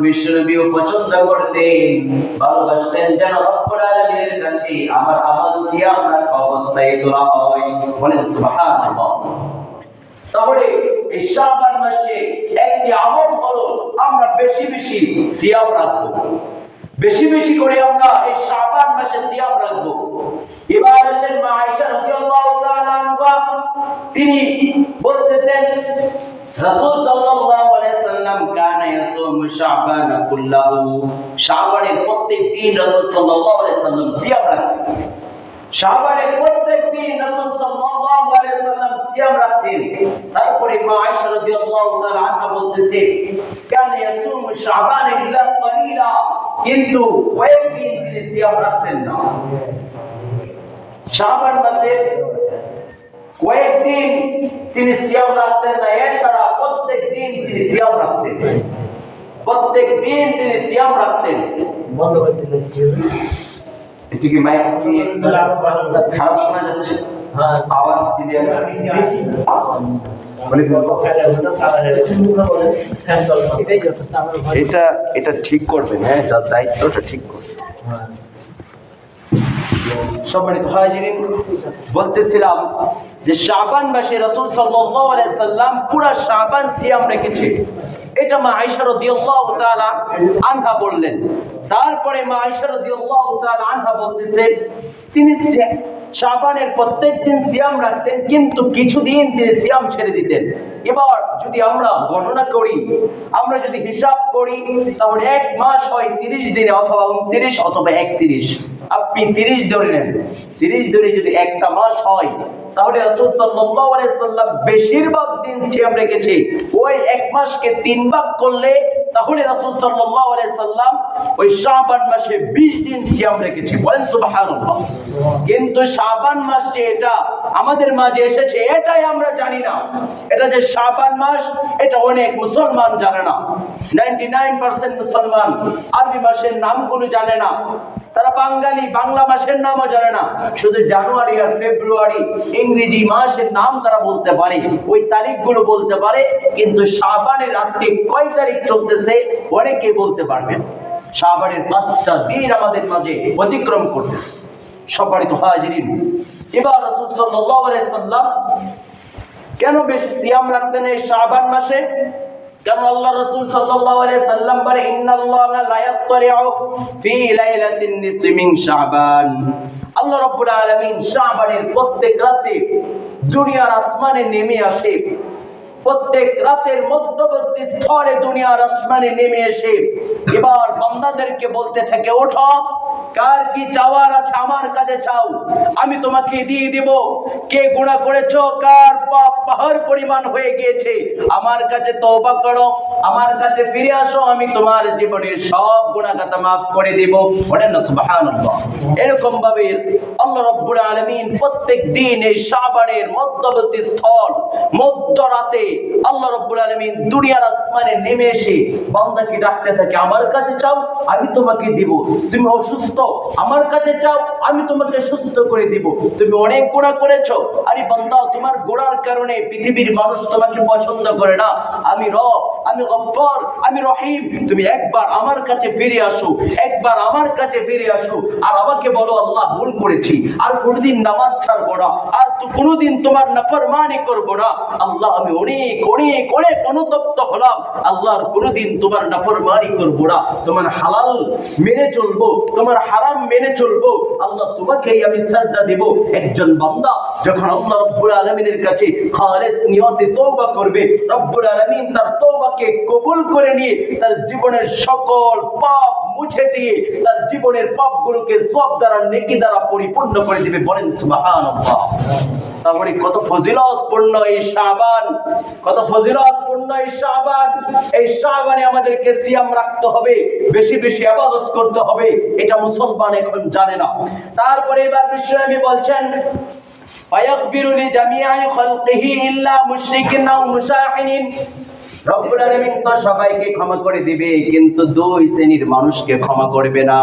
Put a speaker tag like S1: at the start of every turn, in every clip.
S1: বিশ্বনবীও পছন্দ করতেন, ভালোবাসতেন যেন রব্বুল আলামিনের কাছে আমার আমল সিয়াম রাখা অবস্থায় তোলা হয়। বলেন সুবহানাল্লাহ। তাহলে এই শাবান মাসে একটি আমল হলো আমরা বেশি বেশি সিয়াম রাখবো, বেশি বেশি করে আমরা এই শাবান মাসে সিয়াম রাখবো। এবার আসেন মা আয়েশা রাদিয়াল্লাহু তাআলা আনহা, তিনি বলতেছেন রাসূল সাল্লাল্লাহু আলাইহি ওয়াসাল্লাম কানা ইয়াসুমু শাবান কুল্লাহু, শাবানের প্রত্যেক দিন রাসূল সাল্লাল্লাহু আলাইহি ওয়াসাল্লাম সিয়াম রাখতেন। শাবানের প্রত্যেক দিন রাসূল সাল্লাল্লাহু আলাইহি ওয়াসাল্লাম সিয়াম রাখতেন। তারপরে মা আয়েশা রাদিয়াল্লাহু তাআলা আনহা বলতেছে কানা ইয়াসুমু শাবান ইল্লা ক্বালিলা, কিন্তু কয়েকদিন তিনি সিয়াম রাখতেন না। শাবান মাসে কয়েকদিন তিনি সিয়াম রাখতেন না, এছাড়া প্রত্যেক দিন তিনি সিয়াম রাখতেন, প্রত্যেক দিন তিনি সিয়াম রাখতেন। বন্ধ করে দিলেন একটু কি মাইক কি খারাপ শোনা যাচ্ছে? আওয়াজ ক্লিয়ার? এটা ঠিক করবেন, হ্যাঁ, যার দায়িত্বটা ঠিক করবেন। সম্মানিত হাজিরিন, বলতেছিলাম যে শাবান মাসে রাসূল সাল্লাল্লাহু আলাইহি সাল্লাম পুরা শাবান সিয়াম রেখেছে, এটা মা আয়েশা রাদিয়াল্লাহু তাআলা আনহা বললেন। তারপরে মা আয়েশা রাদিয়াল্লাহু তাআলা আনহা বলতেছে তিনি শাবানের প্রত্যেক দিন সিয়াম রাখতেন, কিন্তু কিছুদিন তিনি সিয়াম ছেড়ে দিতেন। এবার যদি আমরা গণনা করি, আমরা যদি হিসাব করি, তাহলে এক মাস হয় 30 দিনে, অথবা 29 অথবা 31। আপনি 30 ধরে নেন, 30 ধরে যদি একটা মাস হয়, তাহলে রাসূল সাল্লাল্লাহু আলাইহি সাল্লাম বেশিরভাগ দিন সিয়াম রেখেছে। ওই এক মাসকে 3 ভাগ করলে তাহলে রাসূল সাল্লাল্লাহু আলাইহি সাল্লাম ওই শাবান মাসে 20 দিন সিয়াম রেখেছে। বলেন সুবহানাল্লাহ। কিন্তু শাবান মাসে এটা আমাদের মাঝে এসেছে, এটাই আমরা জানি না। এটা যে শাবান মাস, এটা অনেক মুসলমান জানে না। 99% মুসলমান আরবি মাসের নামগুলো জানে না। তারা বাঙালি বাংলা মাসের নামও জানে না, শুধু জানুয়ারি আর ফেব্রুয়ারি ইংরেজি মাসের নাম তারা বলতে পারে, ওই তারিখগুলো বলতে পারে, কিন্তু শাবানের আজকে কয় তারিখ চলতেছে অনেকে বলতে পারবেন। শাবানের 5টা দিন আমাদের মাঝে অতিক্রম করতেছে। সম্মানিত হাজিরিন, এবার রাসূল সাল্লাল্লাহু আলাইহি সাল্লাম কেন বেশি সিয়াম রাখতেন এই শাবান মাসে? কারণ আল্লাহ রাসূল সাল্লাল্লাহু আলাইহি সাল্লাম বলে ইন্নাল্লাহা লা ইয়াত্তালিউ ফি লাইলাতিন নিসফি মিন শাবান, আল্লাহ রাব্বুল আলামিন শাবানের প্রত্যেক রাতে দুনিয়ার আসমানে নেমে আসে, প্রত্যেক রাতের মধ্যবর্তী স্তরে দুনিয়ার আসমানে নেমে এসে এবার বান্দাদেরকে বলতে থাকে, ওঠো, কার কি চাওয়ার আছে আমার কাছে চাও, আমি তোমাকে দিয়ে দিব। কে গুনাহ করেছো, কার পাপ পাহাড় পরিমাণ হয়ে গিয়েছে, আমার কাছে তওবা করো, আমার কাছে ফিরে আসো, আমি তোমার জীবনের সব গুনাহগাতা maaf করে দেব। বলেন না সুবহানাল্লাহ। এরকম ভাবে আল্লাহ রাব্বুল আলামিন প্রত্যেক দিন এই শাবানের মধ্যবর্তী স্থল মধ্যরাতে আল্লাহ রাব্বুল আলামিন দুনিয়ার আসমানে নেমে এসে বান্দাকে ডাকতে থাকে, আমার কাছে চাও, আমি তোমাকে দিব। তুমি অসুস্থ, আমার কাছে চাও, আমি তোমাকে সুস্থ করে দিব। তুমি অনেক গুনাহ করেছো, আরে বান্দা, তোমার গুনার কারণে পৃথিবীর মানুষ তোমাকে পছন্দ করে না। আমি রব, আমি গফফার, আমি রহিম, তুমি একবার আমার কাছে ফিরে আসো, একবার আমার কাছে ফিরে আসো, আর আমাকে বলো আল্লাহ ভুল করেছি, আর কোনোদিন নামাজ ছাড়বো না, আর তো কোনোদিন তোমার নাফরমানি করবো না। আল্লাহ, আমি অনেক অনেক অনেক অনুতপ্ত হলাম, আল্লাহর কোনোদিন তোমার নাফরমানি করবো না, তোমার হালাল মেনে চলবো, তোমার হারাম মেনে চলবো, আল্লাহ তোমাকেই আমি সাজদা দেব। একজন বান্দা যখন আল্লাহ রাব্বুল আলামিনের কাছে খালেস নিয়তে তওবা করবে, রব্বুল আলামিন তার তওবাকে কবুল করে নিয়ে তার জীবনের সকল পাপ মুছে দিয়ে তার জীবনের পাপগুলোকে সওয়াব দ্বারা নেকি দ্বারা পরিপূর্ণ করে দিবে। বলেন সুবহানাল্লাহ। তাহলে কত ফজিলতপূর্ণ এই শাবান, কত ফজিলতপূর্ণ এই শাবান। এই শাবানে আমাদেরকে সিয়াম রাখতে হবে, বেশি বেশি ইবাদত করতে হবে, এটা মুসলমান এখন জানে না। তারপরে এবার বিশ্বনবী বলছেন ফায়াগফিরু লিজামিআ খালকিহি ইল্লা মুশরিকিন আও মুশাহিনিন, রব্বুল আলামিন তো সবাইকে ক্ষমা করে দিবে, কিন্তু 2 শ্রেণীর মানুষকে ক্ষমা করবে না।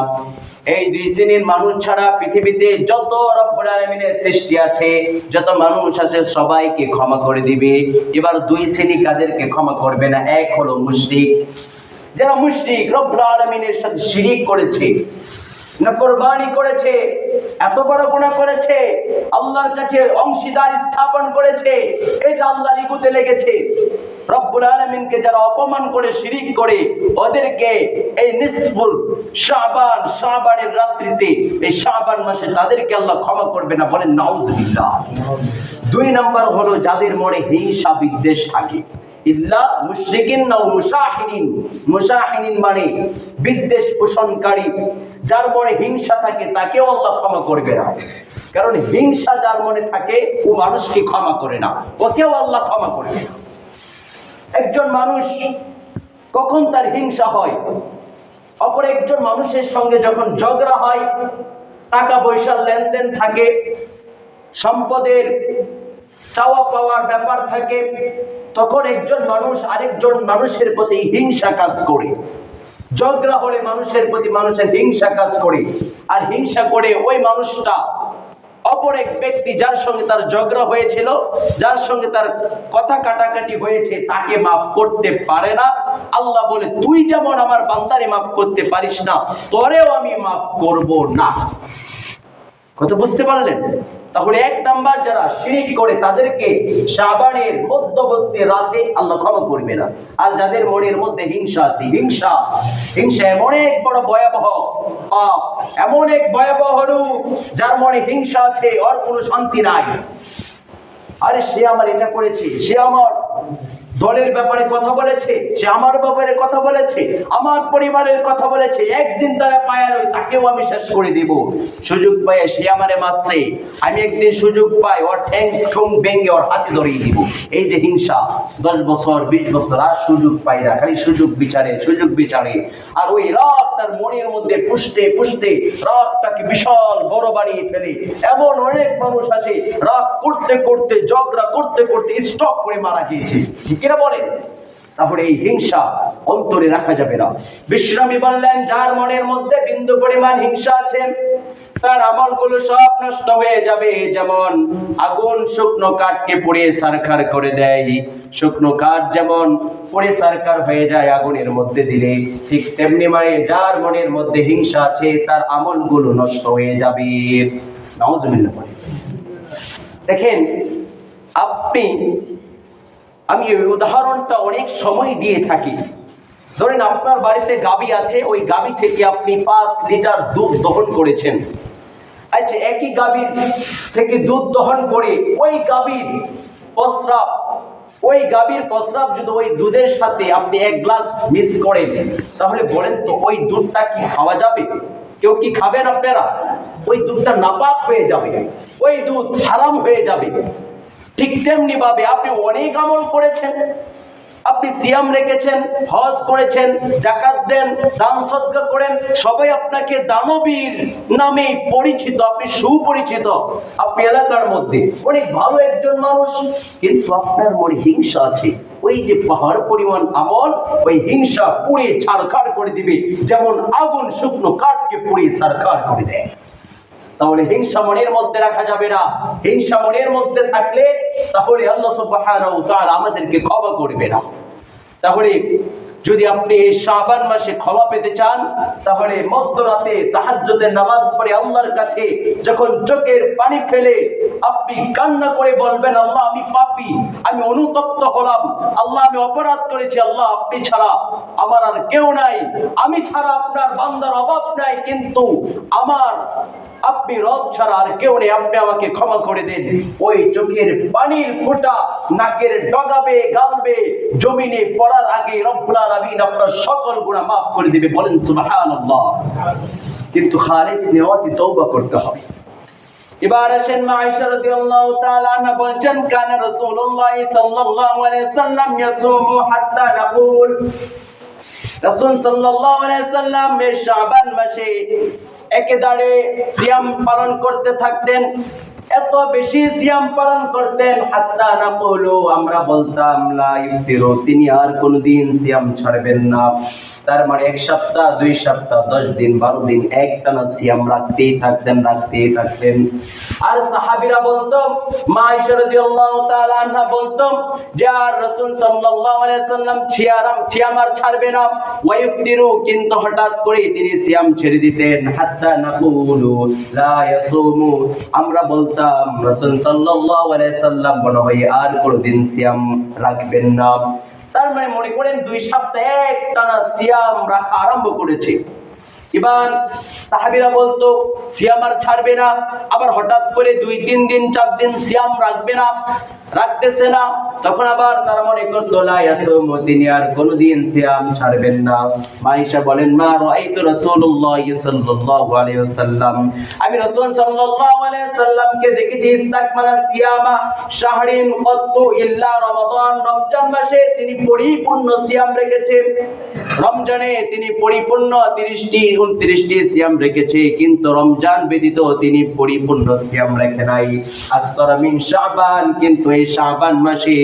S1: এই 2 শ্রেণীর মানুষ ছাড়া পৃথিবীতে যত রব্বুল আলামিনের সৃষ্টি আছে, যত মানুষ আছে, সবাইকে ক্ষমা করে দিবে। এবার 2 শ্রেণী কাদেরকে ক্ষমা করবে না? এক হলো মুশরিক, যারা মুশরিক, রব্বুল আলামিনের সাথে শিরিক করেছে, নাফরমানি করেছে, এত বড় গুনাহ করেছে, আল্লাহর কাছে অংশীদার স্থাপন করেছে, এটা আল্লাহর ইগুতে লেগেছে। রব্বুল আলামিনকে যারা অপমান করে শিরিক করে, ওদেরকে এই নিসফুল শাবান, শাবানের রাত্রিতে, এই শাবান মাসে তাদেরকে আল্লাহ ক্ষমা করবে না, বলেন নাউযুবিল্লাহ। 2 নাম্বার হলো যাদের মনে হিংসা বিদ্বেষ থাকে। ইল্লা মুশরিকিন নাও মুশাহিনিন। মুশাহিনিন মানে বিদ্বেষ পোষণকারী, যার মনে হিংসা থাকে তাকেও আল্লাহ ক্ষমা করবে না। কারণ হিংসা যার মনে থাকে ও মানুষকে ক্ষমা করে না, ওকেও আল্লাহ ক্ষমা করবে না। একজন মানুষ কখন তার হিংসা হয়? অপর একজন মানুষের সঙ্গে যখন ঝগড়া হয়, টাকা পয়সার লেনদেন থাকে, সম্পদের চাওয়া পাওয়ার ব্যাপার থাকে, তখন একজন মানুষ আরেকজন মানুষের প্রতি হিংসা কাজ করে। ঝগড়া হলে মানুষের প্রতি মানুষের হিংসা কাজ করে, আর হিংসা করে ওই মানুষটা অপর এক ব্যক্তি যার সঙ্গে তার ঝগড়া হয়েছিল, যার সঙ্গে তার কথা কাটাকাটি হয়েছে, তাকে মাফ করতে পারে না। আল্লাহ বলে, তুই যেমন আমার বান্দারে মাফ করতে পারিস না, তোরেও আমি মাফ করব না। কথা বুঝতে পারলেন? তাহলে 1 নাম্বার যারা শিরিক করে তাদেরকে শাবানের মধ্যবর্তী রাতে আল্লাহ ক্ষমা করবে না। আর যাদের মনের মধ্যে হিংসা আছে, হিংসা এমন এক বড় ভয়াবহ পাপ, এমন এক ভয়াবহ রূপ, যার মনে হিংসা আছে ওর কোনো শান্তি নাই। আরে সে আমার এটা করেছে, সে আমার দলের ব্যাপারে কথা বলেছে, সে আমার ব্যাপারে কথা বলেছে, আমার পরিবারের কথা বলেছে, একদিন তারা পায় তাকেও আমি শেষ করে দিব। সুযোগ পায় সে আমারে মারছে, আমি একদিন সুযোগ পাই ওর ঠ্যাং ঠুং ভেঙে ওর হাতে ধরিয়ে দিব। এই যে হিংসা, 10 বছর 20 বছর আর সুযোগ পাই না, খালি সুযোগ বিচারে। আর ওই রাগ তার মনের মধ্যে পুষতে পুষতে রাগটাকে বিশাল বড় বানিয়ে ফেলে। এমন অনেক মানুষ আছে রাগ করতে করতে, ঝগড়া করতে করতে স্টক করে মারা গিয়েছে, কিনা বলেন? তাহলে এই হিংসা অন্তরে রাখা যাবে না। বিশ্বনবী বললেন, যার মনের মধ্যে বিন্দু পরিমাণ হিংসা আছে তার আমলগুলো সব নষ্ট হয়ে যাবে। যেমন আগুন শুকনো কাঠকে পুড়িয়ে ছারখার করে দেয়, শুকনো কাঠ যেমন পুড়ে ছারখার হয়ে যায় আগুনের মধ্যে দিলে, ঠিক তেমনি মানে যার মনের মধ্যে হিংসা আছে তার আমলগুলো নষ্ট হয়ে যাবে। নাউজুবিল্লাহ। দেখেন, আমি এই উদাহরণটা অনেক সময় দিয়ে থাকি। ধরেন আপনার বাড়িতে গাভী আছে, ওই গাভী থেকে আপনি 5 লিটার দুধ দহন করেছেন। আচ্ছা, একই গাভীর থেকে দুধ দহন করে ওই গাভীর প্রস্রাব যদি ওই দুধের সাথে আপনি 1 গ্লাস মিক্স করেন, তাহলে বলেন তো ওই দুধটা কি খাওয়া যাবে? কেউ কি খাবেন আপনারা? ওই দুধটা নাপাক হয়ে যাবে, ওই দুধ হারাম হয়ে যাবে। ঠিক তেমনি ভাবে আপনি অনেক আমল করেছেন, আপনি সিয়াম রেখেছেন, হজ করেছেন, যাকাত দেন, দান সদকা করেন, সবাই আপনাকে দানবীর নামে পরিচিত, আপনি সুপরিচিত, আপনি এলাকার মধ্যে অনেক ভালো একজন মানুষ, কিন্তু আপনার মনে হিংসা আছে। ওই যে পাহাড় পরিমাণ আমল, ওই হিংসা পুড়ে ছারখার করে দিবে, যেমন আগুন শুকনো কাঠকে পুড়ে ছারখার করে দেয়। তাহলে হিংসা মনের মধ্যে রাখা যাবে না। হিংসা মনের মধ্যে থাকলে তাহলে আল্লাহ সুবহানাহু ওয়া তাআলা আমাদেরকে ক্ষমা করবে না। তাহলে যদি আপনি এই শাবান মাসে ক্ষমা পেতে চান, তাহলে মধ্যরাতে তাহাজ্জুদের নামাজ পড়ে আল্লাহর কাছে যখন চোখের পানি ফেলে আপনি কান্না করে বলবেন, আল্লাহ আমি পাপী, আমি অনুতপ্ত হলাম, আল্লাহ আমি অপরাধ করেছি, আল্লাহ আপনি ছাড়া আমার আর কেউ নাই, আমি ছাড়া আপনার বান্দার অভাব নাই, কিন্তু আপনি রব ছাড়া আর কেউ নেই, আপনি আমাকে ক্ষমা করে দিন। ওই চোখের পানির ফোঁটা নাকের ডগাবে গালবে জমিনে পড়ার আগে রব্বুল আলামিন আপনার সকল গুনাহ মাফ করে দিবে। বলেন সুবহানাল্লাহ। কিন্তু খালিস নিয়তে তওবা করতে হবে। এবার আসেন মা আয়েশা রাদিয়াল্লাহু তাআলা আনহা বলেন, কানা রাসূলুল্লাহ সাল্লাল্লাহু আলাইহি সাল্লাম ইয়াসুমু হাত্তা নাকুল। রাসূল সাল্লাল্লাহু আলাইহি সাল্লাম এই শাবান মাসে একেবারে সিয়াম পালন করতে থাকতেন, এত বেশি সিয়াম পালন করতেন, হাত্তা নাকুলু আমরা বলতাম লা ইফতিরু, তিনি আর কোনদিন সিয়াম ছাড়বেন না। তার মানে 1 সপ্তাহ 2 সপ্তাহ 10 দিন 12 দিন একটানা সিয়াম রাখতেই থাকতেন। আর সাহাবীরা বলতো, মা আয়েশা রাদিয়াল্লাহু তাআলা আনহা বলতো যে আর রাসূল সাল্লাল্লাহু আলাইহি ওয়াসাল্লাম সিয়াম আর ছাড়বে না, ওয়াইফতিরু, কিন্তু হঠাৎ করে তিনি সিয়াম ছেড়ে দিতেন। হাত্তা নাকুলু লা ইয়াসুমু, আমরা বলতাম রাসূল সাল্লাল্লাহু আলাইহি ওয়াসাল্লাম মনে হয় আর কোনদিন সিয়াম রাখবেন না। তার মানে মনে করেন 2 সপ্তাহ একটানা সিয়াম রাখা আরম্ভ করেছে। এবার সাহাবীরা বলতো সিয়াম আর ছাড়বে না, আবার হঠাৎ করে 2-3 দিন 4 দিন সিয়াম রাখবে না, রাখতেছে না। তখন আবার তারা মনে করতো লা ইয়াসুম, তিনি আর কোনদিন সিয়াম ছাড়বেন না। আয়েশা বলেন, মা রাআইতু রাসূলুল্লাহ সাল্লাল্লাহু আলাইহি ওয়াসাল্লাম, আমি রাসূল সাল্লাল্লাহু আলাইহি ওয়াসাল্লামকে দেখেছি ইস্তাকমালা সিয়ামা শাহরিন কত্তু ইল্লা রমাদান, রমজান মাসে তিনি পরিপূর্ণ সিয়াম রেখেছেন। রমজানে তিনি পরিপূর্ণ 30-29টি সিয়াম রেখেছে, কিন্তু রমজান ব্যতীত তিনি পরিপূর্ণ সিয়াম রেখে নাই। আকসারা মিন শাবান, কিন্তু এই শাবান মাসে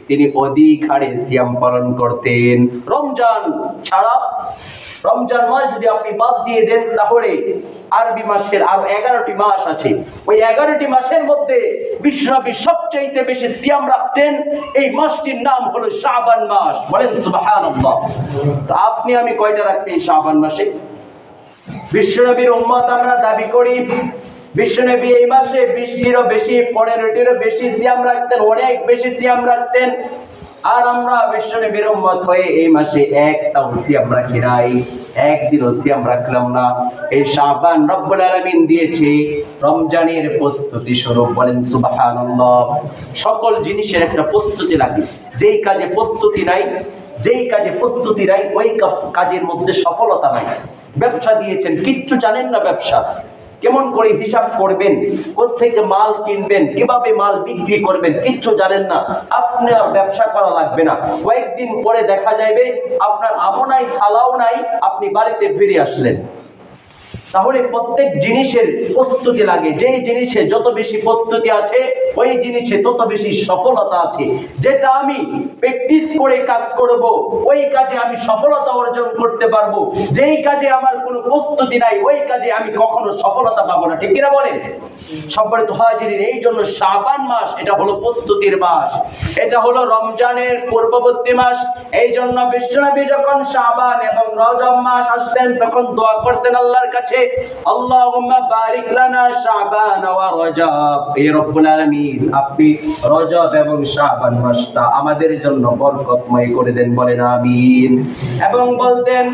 S1: তিনি অধিক হারে সিয়াম পালন করতেন। রমজান ছাড়া, রমজান মাস যদি আপনি বাদ দিয়ে দেন, তাহলে আরবি মাসের আরো 11টি মাস আছে। ওই 11টি মাসের মধ্যে বিশ্বনবী সবচেয়ে বেশি সিয়াম রাখতেন। এই মাসটির নাম হলো শাবান মাস। বলেন সুবহানাল্লাহ। তো আপনি আমি কয়টা রাখছি এই শাবান মাসে? বিশ্বনবীর উম্মত আমরা দাবি করি, বিশ্বনবী এই মাসে 20টিরও বেশি, 15টিরও বেশি সিয়াম রাখতেন, অনেক বেশি সিয়াম রাখতেন। আর আমরা বিশ্বনবীর উম্মত হয়ে এই মাসে একটাও সিয়াম রাখি নাই, একদিনও সিয়াম রাখলাম না। এই শাবান রব্বুল আলামিন দিয়েছে রমজানের প্রস্তুতি স্বরূপ। বলেন সুবহানাল্লাহ। সকল জিনিসের একটা প্রস্তুতি লাগে। যেই কাজে প্রস্তুতি নাই, ওই কাজের মধ্যে সফলতা নাই। ব্যবসা দিয়েছেন, কিচ্ছু জানেন না ব্যবসা কেমন করে হিসাব করবেন, কোত্থেকে মাল কিনবেন, কিভাবে মাল বিক্রি করবেন, কিচ্ছু জানেন না, আপনার ব্যবসা করা লাগবে না। কয়েকদিন পরে দেখা যাবে আপনার আমও নাই, ছালাও নাই, আপনি বাড়িতে ফিরে আসলেন। তাহলে প্রত্যেক জিনিসের প্রস্তুতি লাগে। যেই জিনিসে যত বেশি প্রস্তুতি আছে, ওই জিনিসে তত বেশি সফলতা আছে। যেটা আমি প্র্যাকটিস করে কাজ করব, ওই কাজে আমি সফলতা অর্জন করতে পারবো। যেই কাজে আমার কোনো প্রস্তুতি নাই, ওই কাজে আমি কখনো সফলতা পাবো না। ঠিক কিনা বলেন? সম্মানিত হাজিরিন, এই জন্য শাবান মাস এটা হলো প্রস্তুতির মাস, এটা হলো রমজানের পূর্ববর্তী মাস। এই জন্য বিশ্বনবী যখন শাবান এবং রজব মাস আসতেন, তখন দোয়া করতেন আল্লাহর কাছে, আল্লাহুম্মা বারিক লানা শাবান ওয়া রজব, হে রব্বুল আলামিন, আপনি রজব এবং শাবান মাসটা আমাদের জন্য বরকতময় করে দেন। বলেন আমিন। এবং বলতেন,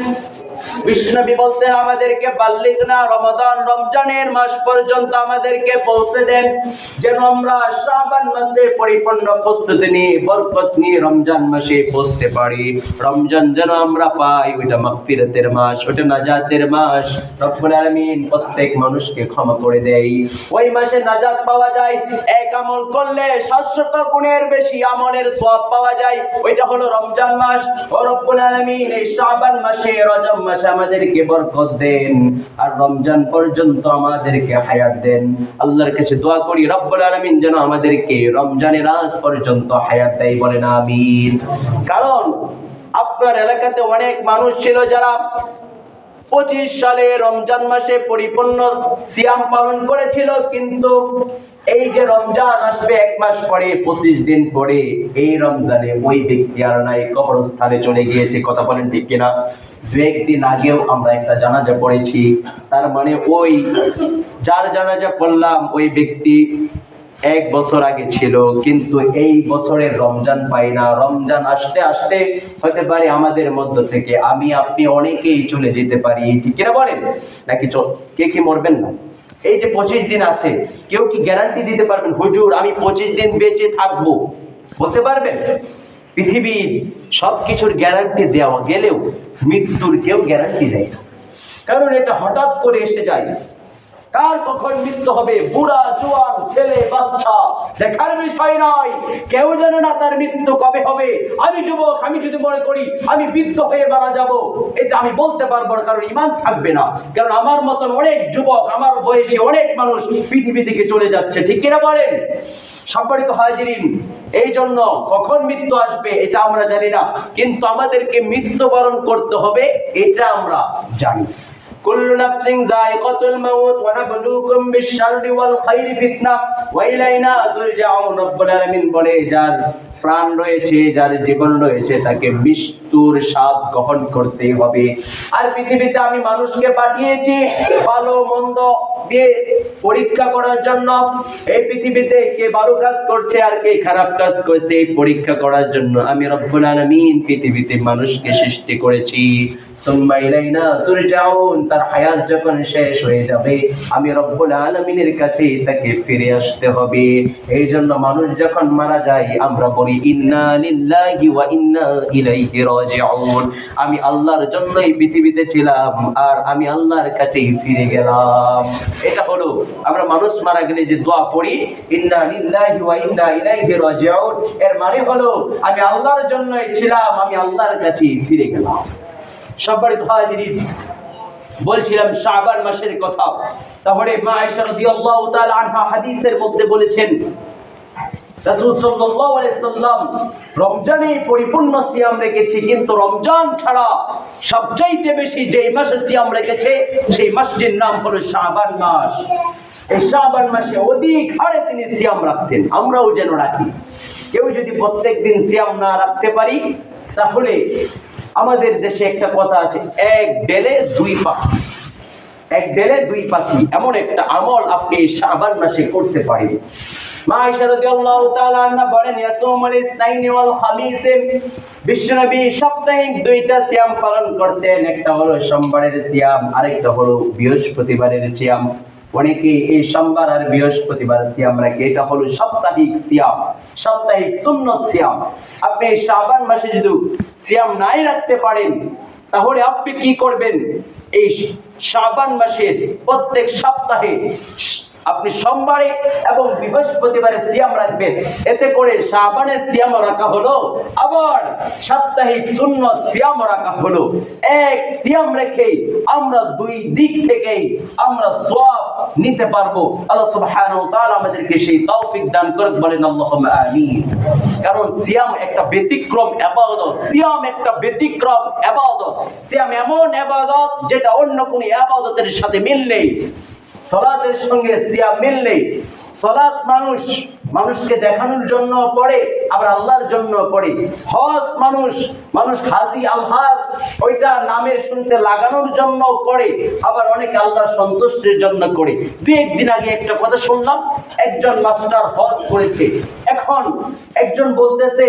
S1: বিশ্বনবী বলতেন আমাদেরকে বাল্লিগনা রমাদান, রমজানের মাস পর্যন্ত আমাদেরকে পৌঁছে দেন, যেন আমরা শাবান মাসে পরিপূর্ণ প্রস্তুতি নিয়ে, বরকত নিয়ে রমজান মাসে পৌঁছতে পারি। রমজান যেন আমরা পাই, ওইটা মাগফিরাতের মাস, ওটা নাজাতের মাস। রব্বুল আলামিন প্রত্যেক মানুষকে ক্ষমা করে দেয়। ওই মাসে নাজাত পাওয়া যায়, এক আমল করলে 700 গুণের বেশি আমলের সওয়াব পাওয়া যায়। ওইটা হলো রমজান মাস। ও রব্বুল আলামিন এই শাবান মাসে, রজব মাসে আমাদেরকে বরকত দেন, আর রমজান পর্যন্ত আমাদেরকে হায়াত দেন। আল্লাহর কাছে দোয়া করি রব্বুল আলামিন যেন আমাদেরকে রমজানের আগ পর্যন্ত হায়াত দেয়। বলেন আমিন। কারণ আপনার এলাকাতে অনেক মানুষ ছিল যারা 25 সালে রমজান মাসে পরিপূর্ণ সিয়াম পালন করেছিল, কিন্তু এই যে রমজান আসবে 1 মাস পরে, 25 দিন পরে, এই রমজানে ওই ব্যক্তি আর নাই, কবরস্থানে চলে গিয়েছে। কথা বলেন ঠিক কিনা? 2-1 দিন আগেও আমরা একটা জানাজা পড়েছি। তার মানে ওই যার জানাজা পড়লাম, ওই ব্যক্তি 1 বছর আগে ছিল, কিন্তু এই বছরের রমজান পাই না। রমজান আসতে আসতে হতে পারে আমাদের মধ্য থেকে আমি আপনি অনেকেই চলে যেতে পারি। ঠিক কিনা বলেন? নাকি কে কি মরবেন না? এই যে 25 দিন আছে, কেউ কি গ্যারান্টি দিতে পারবেন হুজুর আমি 25 দিন বেঁচে থাকবো? বলতে পারবেন? পৃথিবীর সবকিছুর গ্যারান্টি দেওয়া গেলেও মৃত্যুর কেউ গ্যারান্টি দেয় না, কারণ এটা হঠাৎ করে এসে যায়। কার কখন মৃত্যু হবে, বুড়া জোয়ান ছেলে বাচ্চা দেখার বিষয় নয়। কেউ জানে না তার মৃত্যু কবে হবে। আমি যুবক, আমি যদি মনে করি আমি বৃদ্ধ হয়ে মারা যাব, এটা আমি বলতে পারবো না, কারণ ঈমান থাকবে না। কারণ আমার মতন অনেক যুবক, আমার বয়সী অনেক মানুষ পৃথিবী থেকে চলে যাচ্ছে। ঠিক কিনা বলেন? সম্মানিত হাজিরিন, এই জন্য কখন মৃত্যু আসবে এটা আমরা জানি না, কিন্তু আমাদেরকে মৃত্যুবরণ করতে হবে এটা আমরা জানি। কুল্লু নাফসিন যায়িকাতুল মাউত ওয়া নাবলুকুম বিশ-শাররি ওয়াল খাইরি ফিতনা ওয়া ইলাইনা তুরজাউন। রব্বুল আলামিন বলে, যার প্রাণ রয়েছে, যার জীবন রয়েছে, তাকে মৃত্যুর স্বাদ গ্রহণ করতেই হবে। আর পৃথিবীতে আমি মানুষকে পাঠিয়েছি ভালো মন্দ দিয়ে পরীক্ষা করার জন্য। এই পৃথিবীতে কে ভালো কাজ করছে আর কে খারাপ কাজ করছে এই পরীক্ষা করার জন্য আমি রব্বুল আলামিন পৃথিবীতে মানুষকে সৃষ্টি করেছি। সুম্মা ইলাইনা তুরজাউন, তার হায়াত যখন শেষ হয়ে যাবে আমি রব্বুল আলামিনের কাছে তাকে ফিরে আসতে হবে। এই জন্য মানুষ যখন মারা যায় আমরা বলি ইন্না লিল্লাহি ওয়া ইন্না ইলাইহি রাজিউন। আমি আল্লাহর জন্যই পৃথিবীতে ছিলাম আর আমি আল্লাহর কাছেই ফিরে গেলাম। এটা হলো আমরা মানুষ মারা গেলে যে দোয়া পড়ি ইন্না লিল্লাহি ওয়া ইন্না ইলাইহি রাজিউন, এর মানে হলো আমি আল্লাহর জন্যই ছিলাম, আমি আল্লাহর কাছেই ফিরে গেলাম। সম্মানিত হাজিরিন, বলছিলাম শাবান মাসের কথা। তাহলে মা আয়েশা রাদিয়াল্লাহু তাআলা আনহা হাদিসের মধ্যে বলেছেন রাসূল সাল্লাল্লাহু আলাইহি সাল্লাম রমজানে পরিপূর্ণ সিয়াম রেখেছি, কিন্তু রমজান ছাড়া সবচাইতে বেশি যেই মাসে সিয়াম রেখেছে সেই মাসটির নাম হলো শাবান মাস। এই শাবান মাসে অধিক হারে তিনি সিয়াম রাখতেন, আমরাও যেন রাখি। কেউ যদি প্রত্যেকদিন সিয়াম না রাখতে পারি তাহলে আমাদের দেশে একটা কথা আছে, এক ডেলে দুই পাখি। এক ডেলে দুই পাখি, এমন একটা আমল আপনি শাবান মাসে করতে পারেন। মা আয়েশা রাদিয়াল্লাহু তাআলা আনহা বলেন ইয়াসুমুল ইসনাইনি ওয়াল খামিস, বিশ্বনবী সাপ্তাহিক দুইটা সিয়াম পালন করতেন, একটা হলো সোমবারের সিয়াম, আরেকটা হলো বৃহস্পতিবারের সিয়াম। অনেকে এই সোমবার আর বৃহস্পতিবার সিয়াম রাখে, এটা হলো সাপ্তাহিক সিয়াম, সাপ্তাহিক সুন্নত সিয়াম। আপনি শাবান মাসে যদি সিয়াম নাই রাখতে পারেন তাহলে আপনি কি করবেন, এই শাবান মাসের প্রত্যেক সপ্তাহে আপনি সোমবারে এবং বৃহস্পতিবারে সিয়াম রাখবেন। এতে করে শাবানের সিয়াম রাখা হলো, আবার সাপ্তাহিক সুন্নত সিয়াম রাখা হলো। এক সিয়াম রেখে আমরা দুই দিক থেকেই আমরা সওয়াব নিতে পারবো। আল্লাহ সুবহানাহু ওয়া তাআলা আমাদেরকে সেই তৌফিক দান করুন, বলেন আল্লাহুম্মা আমিন। কারণ সিয়াম একটা ব্যতিক্রম ইবাদত, সিয়াম একটা ব্যতিক্রম ইবাদত। সিয়াম এমন ইবাদত যেটা অন্য কোনো ইবাদতের সাথে মিল নেই। সালাতের সঙ্গে সিয়াম মিল নেই। সালাত মানুষকে দেখানোর জন্য পড়ে, আবার আল্লাহর জন্য পড়ে। হজ মানুষ হাজি আলহাজ ওইটা নামে শুনতে লাগানোর জন্য করে, আবার অনেকে আল্লাহর সন্তুষ্টির জন্য করে। দুই একদিন আগে একটা কথা শুনলাম, একজন মাস্টার হজ করেছে, এখন একজন বলতেছে,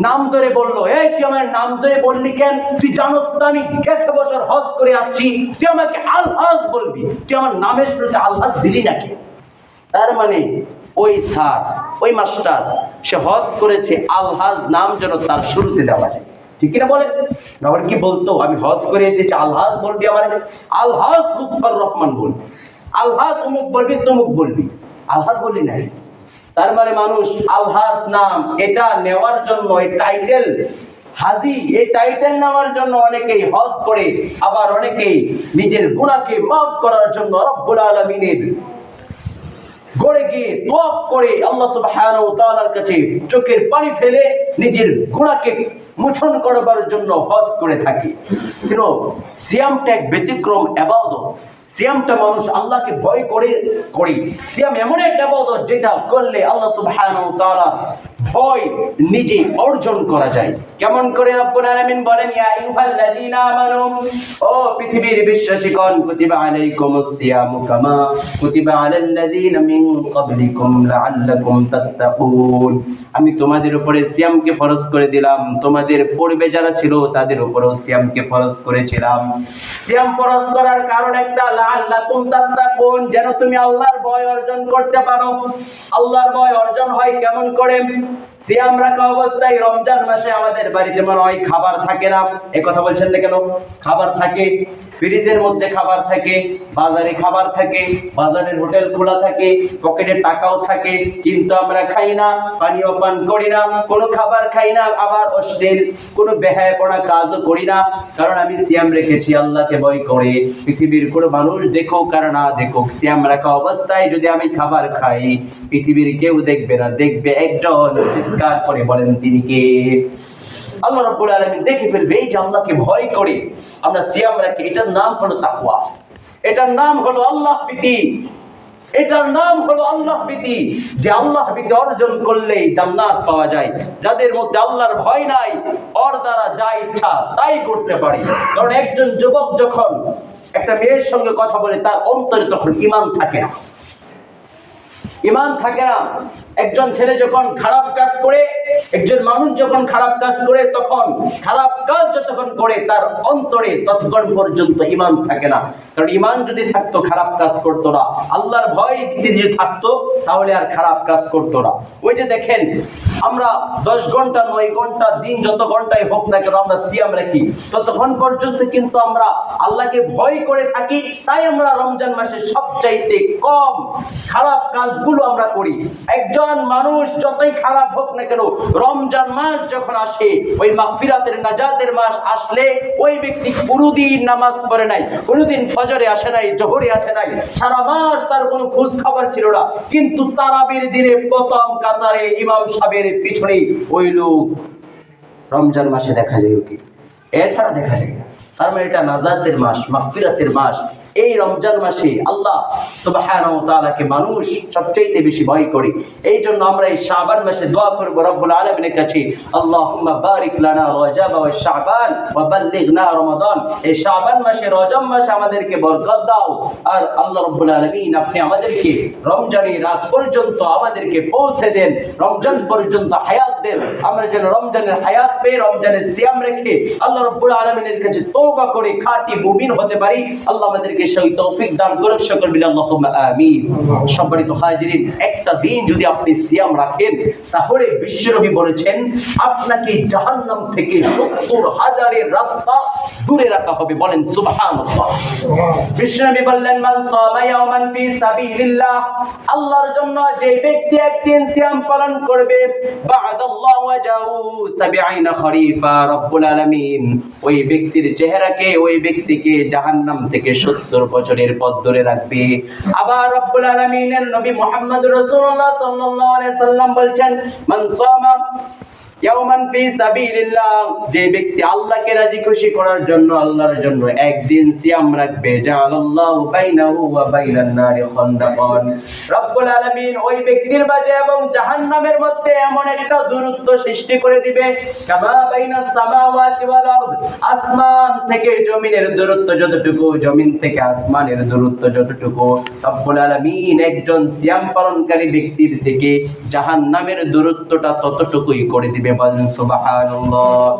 S1: নাম ধরে বললো, এই তুই আমার নাম ধরে বললি কেন? তুই জানোস তো আমি গেছে বছর হজ করে আসছি, তুই আমাকে আলহাজ বলবি, তুই আমার নামের শুরুতে আলহাজ দিলি নাকি? তার মানে ওই স্যার, ওই মাস্টার, সে হজ করেছে, আলহাজ নাম যেন তার শুরুতে দেওয়া যায়। ঠিক কিনা বলেন? আবার কি বলতো, আমি হজ করে এসেছি, আলহাজ বলবি, আমার আলহাজ লুৎফর রহমান বলবি, আলহাজ অমুক বলবি, তমুক বলবি, আলহাজ বললি নাই। তার মানে মানুষ আলহাজ নাম এটা নেওয়ার জন্য, এই টাইটেল হাজি, এই টাইটেল নেওয়ার জন্য অনেকেই হজ করে, আবার অনেকেই নিজের গুনাহকে মাফ করার জন্য রব্বুল আলামিনের গড়ে গিয়ে তওয়াব করে আল্লাহ সুবহানাহু ওয়া তাআলার কাছে চোখের পানি ফেলে নিজের গুনাহকে মোচন করবার জন্য হজ করে থাকে। কিন্তু সিয়ামটা এক ব্যতিক্রম ইবাদত। সিয়ামটা মানুষ আল্লাহকে ভয় করে করে। সিয়াম এমন একটা ইবাদত যেটা করলে আল্লাহ সুবহানাহু ওয়া তাআলা ভয় নিজে অর্জন করা যায়। কেমন করে? রব্বুল আলামিন বলেন, ইয়া আইয়ুহাল্লাযীনা আমানু, ও পৃথিবীর বিশ্বাসীগণ, কুতিবা আলাইকুমুস সিয়ামু কামা কুতিবা আলাল্লাযীনা মিন ক্বাবলিকুম লাআল্লাকুম তাত্তাকুন। আমি তোমাদের উপরে সিয়ামকে ফরজ করে দিলাম, তোমাদের পূর্বে যারা ছিল তাদের উপরেও সিয়ামকে ফরজ করেছিলাম। সিয়াম ফরজ করার কারণ একটা, লাআল্লাকুম তাত্তাকুন, যেন তুমি আল্লাহর ভয় অর্জন করতে পারো। আল্লাহর ভয় অর্জন হয় কেমন করে? সিয়াম রাখা অবস্থায় রমজান মাসে আমাদের বাড়িতে মনে হয় খাবার থাকে না। এই কথা বলছেন না কেন? খাবার থাকে, ফ্রিজের মধ্যে খাবার থাকে, বাজারে খাবার থাকে, বাজারের হোটেল খোলা থাকে, পকেটে টাকাও থাকে, কিন্তু আমরা খাই না, পানীয় পান করি না, কোনো খাবার খাই না, আবার অশ্লীল কোনো বেহায়াপনা কাজও করি না। কারণ আমি সিয়াম রেখেছি আল্লাহকে ভয় করে। পৃথিবীর কোনো মানুষ দেখুক আর না দেখুক, সিয়াম রাখা অবস্থায় যদি আমি খাবার খাই, পৃথিবীর কেউ দেখবে না, দেখবে একজন। চিৎকার করে বলেন তিনি কে? আল্লাহ রাব্বুল আলামিন দেখে ফেলবে। এই যে আল্লাহকে ভয় করে আমরা সিয়াম রাখি, এটার নাম হলো তাকওয়া, এটার নাম হলো আল্লাহ ভীতি, এটার নাম হলো আল্লাহ ভীতি। যে আল্লাহ ভীতি অর্জন করলেই জান্নাত পাওয়া যায়। যাদের মধ্যে আল্লাহর ভয় নাই, ওর দ্বারা যা ইচ্ছা তাই করতে পারে। কারণ একজন যুবক যখন একটা মেয়ের সঙ্গে কথা বলে, তার অন্তরে তখন ঈমান থাকে না, ঈমান থাকে না। একজন ছেলে যখন খারাপ কাজ করে, একজন মানুষ যখন খারাপ কাজ করে, তখন খারাপ কাজ যতক্ষণ করে তার অন্তরে ততক্ষণ পর্যন্ত ঈমান থাকে না। কারণ ঈমান যদি থাকতো খারাপ কাজ করতো না, আল্লাহর ভয় যদি থাকতো তাহলে আর খারাপ কাজ করতো না। ওই যে দেখেন, আমরা 10 ঘন্টা 9 ঘন্টা দিন যত ঘন্টায় হোক না কেন আমরা সিয়াম রাখি, ততক্ষণ পর্যন্ত কিন্তু আমরা আল্লাহকে ভয় করে থাকি। তাই আমরা রমজান মাসে সবচাইতে কম খারাপ কাজগুলো আমরা করি। একজন মানুষ যতই খারাপ হোক না কেন, রমজান মাস যখন আসে, ওই মাগফিরাতের নাজাতের মাস আসলে ওই ব্যক্তি কোনোদিন নামাজ পড়ে নাই, কোনোদিন ফজরে আসে নাই, জোহরে আসে নাই, সারা মাস তার কোনো খোঁজ খবর ছিল না, কিন্তু তারাবির দিনে প্রথম কাতারে ইমাম সাহেবের পিছনে ওই লোক রমজান মাসে দেখা যায়। ওকে এছাড়া দেখা যায় না। তার মানে এটা নাজাতের মাস, মাগফিরাতের মাস। এই রমজান মাসে আল্লাহ সুবহানাহু ওয়া তাআলাকে মানুষ সবচেয়ে বেশি ভয় করে। এই জন্য আমরা এই শাবান মাসে দোয়া করব রব্বুল আলামিনের কাছে, আল্লাহুম্মা বারিক লানা রজব ওয়া শাবান ওয়া বাল্লিগনা রমাদান। এই শাবান মাসে, রজব মাসে আমাদেরকে বরকত দাও। আর আল্লাহ রব্বুল আলামিন আপনি আমাদেরকে রমজানের রাত পর্যন্ত আমাদেরকে পৌঁছে দেন, রমজান পর্যন্ত হায়াত দেন। আমরা যেন রমজানের হায়াত পেয়ে রমজানের সিয়াম রেখে আল্লাহ রব্বুল আলামিনের কাছে তওবা করে খাঁটি মুমিন হতে পারি। আল্লাহ আমাদেরকে সেই তৌফিক দান করুন। সকল মিলে আল্লাহুম্মা আমিন। সম্মানিত হাজিরিন, একটা দিন যদি আপনি সিয়াম রাখেন, তাহলে বিশ্বনবী বলেছেন আপনাকে জাহান্নাম থেকে 70,000 রাস্তা দূরে রাখা হবে। বলেন সুবহানাল্লাহ। বিশ্বনবী বললেন, মান সামা ইয়াওমান ফি সাবিলিল্লাহ, আল্লাহর জন্য যে ব্যক্তি একদিন সিয়াম পালন করবে, বা'দাল্লাহু ওয়াজাহু 70 খরিফা, রব্বুল আলামিন ওই ব্যক্তির চেহারাকে, ওই ব্যক্তিকে জাহান্নাম থেকে 70 বছরের পথ ধরে রাখবে। আবার রব্বুল আলামিনের নবী মুহাম্মদুর রাসূলুল্লাহ সাল্লাল্লাহু আলাইহি সাল্লাম বলছেন, মান সামা ইয়াওমান ফি সাবিলিল্লাহ, যে ব্যক্তি আল্লাহকে রাজি খুশি করার জন্য, আল্লাহর জন্য একদিন সিয়াম রাখবে, জাআলাল্লাহু বাইনাহু ওয়া বাইনান নারি খান্দাকান, রব্বুল আলামিন ওই ব্যক্তির মাঝে এবং জাহান্নামের মধ্যে এমন একটা দূরত্ব সৃষ্টি করে দিবে, কামা বাইনাস সামাওয়াতি ওয়াল আরদ, আসমান থেকে জমিনের দূরত্ব যতটুকু, জমিন থেকে আসমানের দূরত্ব যতটুকু, রব্বুল আলামিন একজন সিয়াম পালনকারী ব্যক্তির থেকে জাহান্নামের দূরত্বটা ততটুকুই করে দিবে। বলেন সুবহানাল্লাহ।